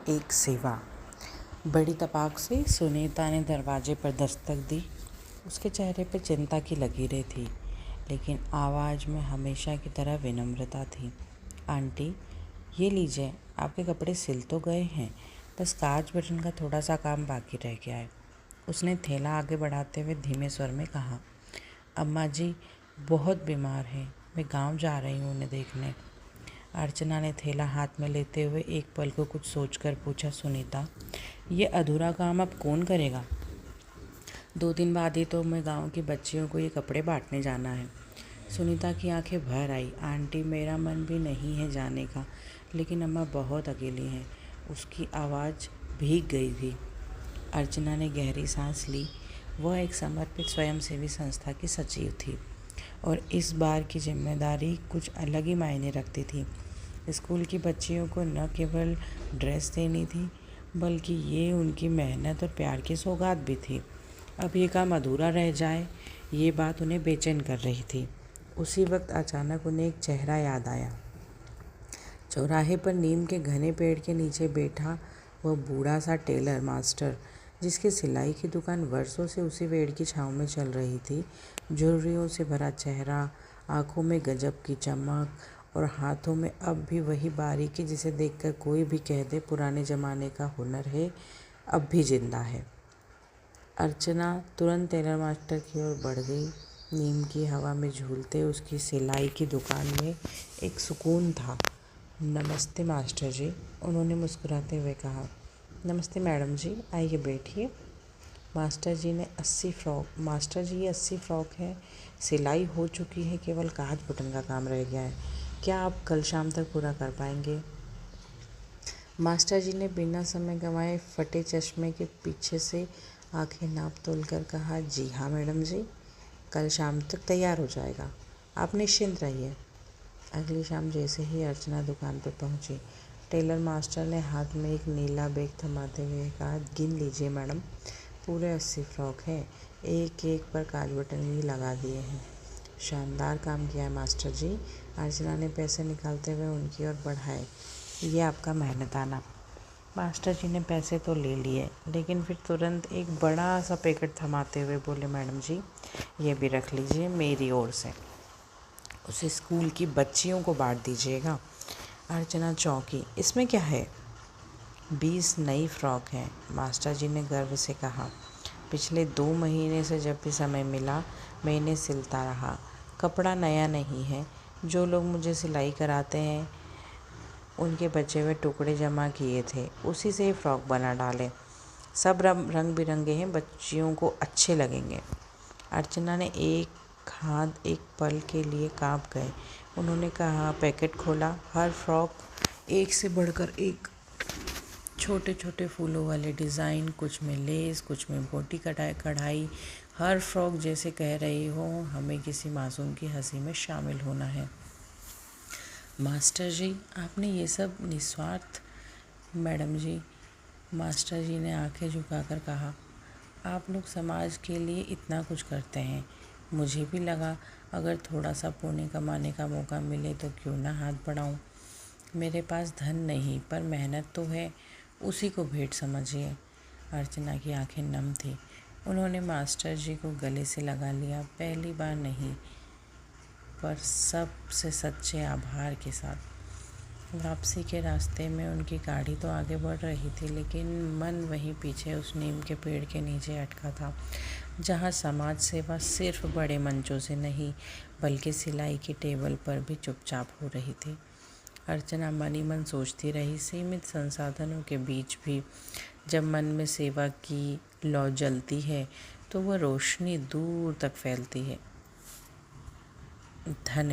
एक सेवा। बड़ी तपाक से सुनीता ने दरवाजे पर दस्तक दी। उसके चेहरे पर चिंता की लकीरें थी, लेकिन आवाज़ में हमेशा की तरह विनम्रता थी। आंटी, ये लीजिए, आपके कपड़े सिल तो गए हैं, बस काज बटन का थोड़ा सा काम बाकी रह गया है। उसने थैला आगे बढ़ाते हुए धीमे स्वर में कहा। अम्मा जी बहुत बीमार हैं, मैं गांव जा रही हूँ उन्हें देखने। अर्चना ने थैला हाथ में लेते हुए एक पल को कुछ सोचकर पूछा, सुनीता, ये अधूरा काम अब कौन करेगा? 2 दिन बाद ही तो मैं गांव की बच्चियों को ये कपड़े बांटने जाना है। सुनीता की आंखें भर आई। आंटी, मेरा मन भी नहीं है जाने का, लेकिन अम्मा बहुत अकेली हैं। उसकी आवाज़ भीग गई थी। अर्चना ने गहरी सांस ली। वह एक समर्पित स्वयंसेवी संस्था की सचिव थी और इस बार की जिम्मेदारी कुछ अलग ही मायने रखती थी। स्कूल की बच्चियों को न केवल ड्रेस देनी थी, बल्कि ये उनकी मेहनत और प्यार की सौगात भी थी। अब ये काम अधूरा रह जाए, ये बात उन्हें बेचैन कर रही थी। उसी वक्त अचानक उन्हें एक चेहरा याद आया। चौराहे पर नीम के घने पेड़ के नीचे बैठा वह बूढ़ा सा टेलर मास्टर, जिसकी सिलाई की दुकान वर्षों से उसी पेड़ की छाँव में चल रही थी। झुर्रियों से भरा चेहरा, आंखों में गजब की चमक और हाथों में अब भी वही बारीकी जिसे देखकर कोई भी कह दे पुराने ज़माने का हुनर है, अब भी जिंदा है। अर्चना तुरंत टेलर मास्टर की ओर बढ़ गई। नीम की हवा में झूलते उसकी सिलाई की दुकान में एक सुकून था। नमस्ते मास्टर जी, उन्होंने मुस्कुराते हुए कहा। नमस्ते मैडम जी, आइए बैठिए। मास्टर जी ये 80 फ्रॉक है, सिलाई हो चुकी है, केवल काज बटन का काम रह गया है। क्या आप कल शाम तक पूरा कर पाएंगे? मास्टर जी ने बिना समय गंवाए फटे चश्मे के पीछे से आंखें नाप तोल कर कहा। जी हाँ मैडम जी, कल शाम तक तैयार हो जाएगा, आप निश्चिंत रहिए। अगली शाम जैसे ही अर्चना दुकान पर पहुंची, टेलर मास्टर ने हाथ में एक नीला बैग थमाते हुए कहा, गिन लीजिए मैडम, पूरे 80 फ्रॉक है, एक एक पर काज बटन भी लगा दिए हैं। शानदार काम किया है मास्टर जी। अर्चना ने पैसे निकालते हुए उनकी ओर बढ़ाए। ये आपका मेहनताना। मास्टर जी ने पैसे तो ले लिए, लेकिन फिर तुरंत एक बड़ा सा पैकेट थमाते हुए बोले, मैडम जी ये भी रख लीजिए, मेरी ओर से उसे स्कूल की बच्चियों को बांट दीजिएगा। अर्चना चौंकी। इसमें क्या है? 20 नई फ्रॉक हैं, मास्टर जी ने गर्व से कहा। पिछले 2 महीने से जब भी समय मिला मैं इन्हें सिलता रहा। कपड़ा नया नहीं है, जो लोग मुझे सिलाई कराते हैं उनके बचे हुए टुकड़े जमा किए थे, उसी से फ्रॉक बना डाले। सब रंग बिरंगे हैं, बच्चियों को अच्छे लगेंगे। अर्चना ने एक हाथ एक पल के लिए कांप गए। उन्होंने कहा, पैकेट खोला। हर फ्रॉक एक से बढ़कर एक, छोटे छोटे फूलों वाले डिज़ाइन, कुछ में लेस, कुछ में मोटी कढ़ाई। हर फ्रॉक जैसे कह रही हो, हमें किसी मासूम की हंसी में शामिल होना है। मास्टर जी, आपने ये सब निस्वार्थ? मैडम जी, मास्टर जी ने आंखें झुकाकर कहा, आप लोग समाज के लिए इतना कुछ करते हैं, मुझे भी लगा अगर थोड़ा सा पुण्य कमाने का मौका मिले तो क्यों ना हाथ बढ़ाऊं। मेरे पास धन नहीं, पर मेहनत तो है, उसी को भेंट समझिए। अर्चना की आंखें नम थी। उन्होंने मास्टर जी को गले से लगा लिया, पहली बार नहीं, पर सबसे सच्चे आभार के साथ। वापसी के रास्ते में उनकी गाड़ी तो आगे बढ़ रही थी, लेकिन मन वहीं पीछे उस नीम के पेड़ के नीचे अटका था, जहाँ समाज सेवा सिर्फ बड़े मंचों से नहीं, बल्कि सिलाई की टेबल पर भी चुपचाप हो रही थी। अर्चना मन ही मन सोचती रही, सीमित संसाधनों के बीच भी जब मन में सेवा की लौ जलती है तो वह रोशनी दूर तक फैलती है। धन्यवाद।